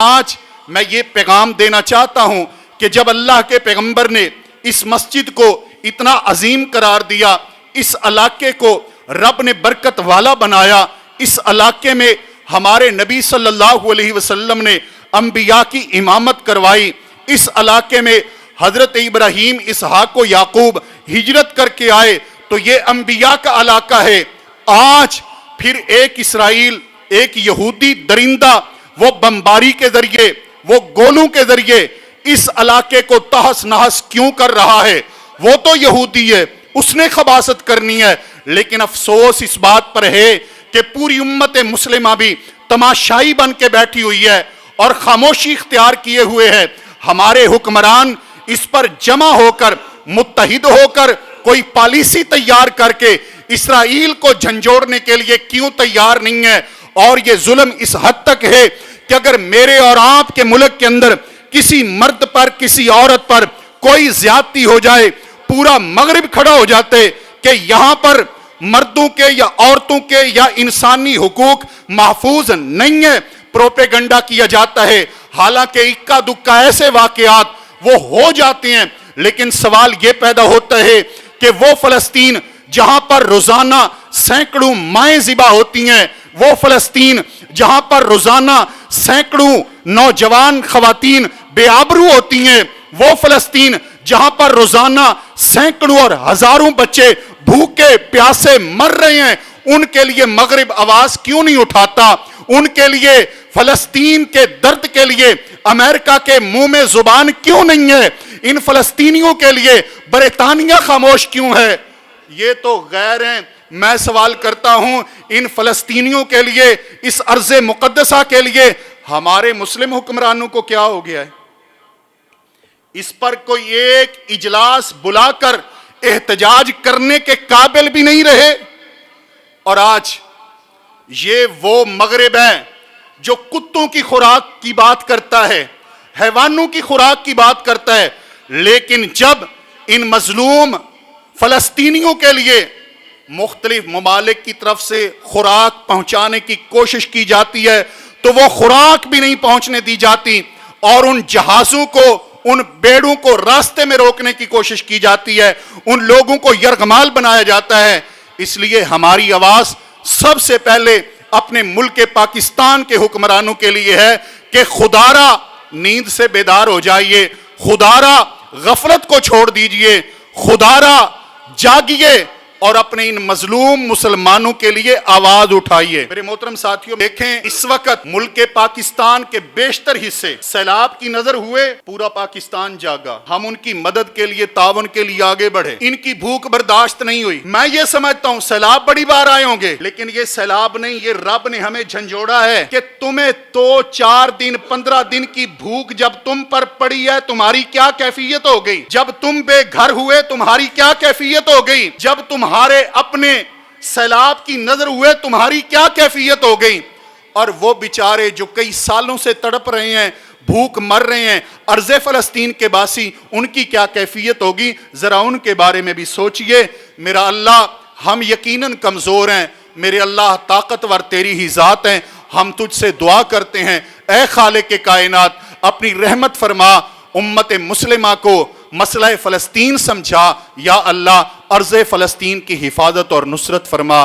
آج میں یہ پیغام دینا چاہتا ہوں کہ جب اللہ کے پیغمبر نے اس مسجد کو اتنا عظیم قرار دیا، اس علاقے کو رب نے برکت والا بنایا، اس علاقے میں ہمارے نبی صلی اللہ علیہ وسلم نے انبیاء کی امامت کروائی، اس علاقے میں حضرت ابراہیم، اسحاق و یعقوب ہجرت کر کے آئے، تو یہ انبیاء کا علاقہ ہے۔ آج پھر ایک اسرائیل، ایک یہودی درندہ، وہ بمباری کے ذریعے، وہ گولوں کے ذریعے اس علاقے کو تہس نہس کیوں کر رہا ہے؟ وہ تو یہودی ہے، اس نے خباثت کرنی ہے، لیکن افسوس اس بات پر ہے کہ پوری امت مسلمہ بھی تماشائی بن کے بیٹھی ہوئی ہے اور خاموشی اختیار کیے ہوئے ہے۔ ہمارے حکمران اس پر جمع ہو کر، متحد ہو کر کوئی پالیسی تیار کر کے اسرائیل کو جھنجھوڑنے کے لیے کیوں تیار نہیں ہے؟ اور یہ ظلم اس حد تک ہے کہ اگر میرے اور آپ کے ملک کے اندر کسی مرد پر، کسی عورت پر کوئی زیادتی ہو جائے، پورا مغرب کھڑا ہو جاتے کہ یہاں پر مردوں کے یا عورتوں کے یا انسانی حقوق محفوظ نہیں ہے، پروپیگنڈا کیا جاتا ہے۔ حالانکہ اکا دکا ایسے واقعات وہ ہو جاتے ہیں، لیکن سوال یہ پیدا ہوتا ہے کہ وہ فلسطین جہاں پر روزانہ سینکڑوں مائیں ذبح ہوتی ہیں، وہ فلسطین جہاں پر روزانہ سینکڑوں نوجوان خواتین بے آبرو ہوتی ہیں، وہ فلسطین جہاں پر روزانہ سینکڑوں اور ہزاروں بچے بھوکے پیاسے مر رہے ہیں، ان کے لیے مغرب آواز کیوں نہیں اٹھاتا؟ ان کے لیے، فلسطین کے درد کے لیے امریکہ کے منہ میں زبان کیوں نہیں ہے؟ ان فلسطینیوں کے لیے برطانیہ خاموش کیوں ہے؟ یہ تو غیر ہیں۔ میں سوال کرتا ہوں، ان فلسطینیوں کے لیے، اس ارض مقدسہ کے لیے ہمارے مسلم حکمرانوں کو کیا ہو گیا ہے؟ اس پر کوئی ایک اجلاس بلا کر احتجاج کرنے کے قابل بھی نہیں رہے۔ اور آج یہ وہ مغرب ہے جو کتوں کی خوراک کی بات کرتا ہے، حیوانوں کی خوراک کی بات کرتا ہے، لیکن جب ان مظلوم فلسطینیوں کے لیے مختلف ممالک کی طرف سے خوراک پہنچانے کی کوشش کی جاتی ہے تو وہ خوراک بھی نہیں پہنچنے دی جاتی، اور ان جہازوں کو، ان بیڑوں کو راستے میں روکنے کی کوشش کی جاتی ہے، ان لوگوں کو یرغمال بنایا جاتا ہے۔ اس لیے ہماری آواز سب سے پہلے اپنے ملک پاکستان کے حکمرانوں کے لیے ہے کہ خدارا نیند سے بیدار ہو جائیے، خدارا غفلت کو چھوڑ دیجئے، خدارا جاگیے اور اپنے ان مظلوم مسلمانوں کے لیے آواز اٹھائیے۔ میرے محترم ساتھیوں، دیکھیں اس وقت ملک پاکستان کے بیشتر حصے سیلاب کی نظر ہوئے، پورا پاکستان جاگا، ہم ان کی مدد کے لیے، تعاون کے لیے آگے بڑھے، ان کی بھوک برداشت نہیں ہوئی۔ میں یہ سمجھتا ہوں سیلاب بڑی بار آئے ہوں گے، لیکن یہ سیلاب نہیں، یہ رب نے ہمیں جھنجھوڑا ہے کہ تمہیں تو 4 دن 15 دن کی بھوک جب تم پر پڑی ہے، تمہاری کیا کیفیت ہو گئی؟ جب تم بے گھر ہوئے، تمہاری کیا کیفیت ہو گئی؟ جب تمہارے اپنے سیلاب کی نظر ہوئے، تمہاری کیا کیفیت ہو گئی؟ اور وہ بیچارے جو کئی سالوں سے تڑپ رہے ہیں، بھوک مر رہے ہیں، ارض فلسطین کے باسی، ان کی کیا کیفیت ہوگی؟ ذرا ان کے بارے میں بھی سوچئے۔ میرا اللہ، ہم یقیناً کمزور ہیں، میرے اللہ طاقتور تیری ہی ذات ہیں، ہم تجھ سے دعا کرتے ہیں، اے خالق کائنات، اپنی رحمت فرما، امت مسلمہ کو مسئلہ فلسطین سمجھا، یا اللہ ارض فلسطین کی حفاظت اور نصرت فرما۔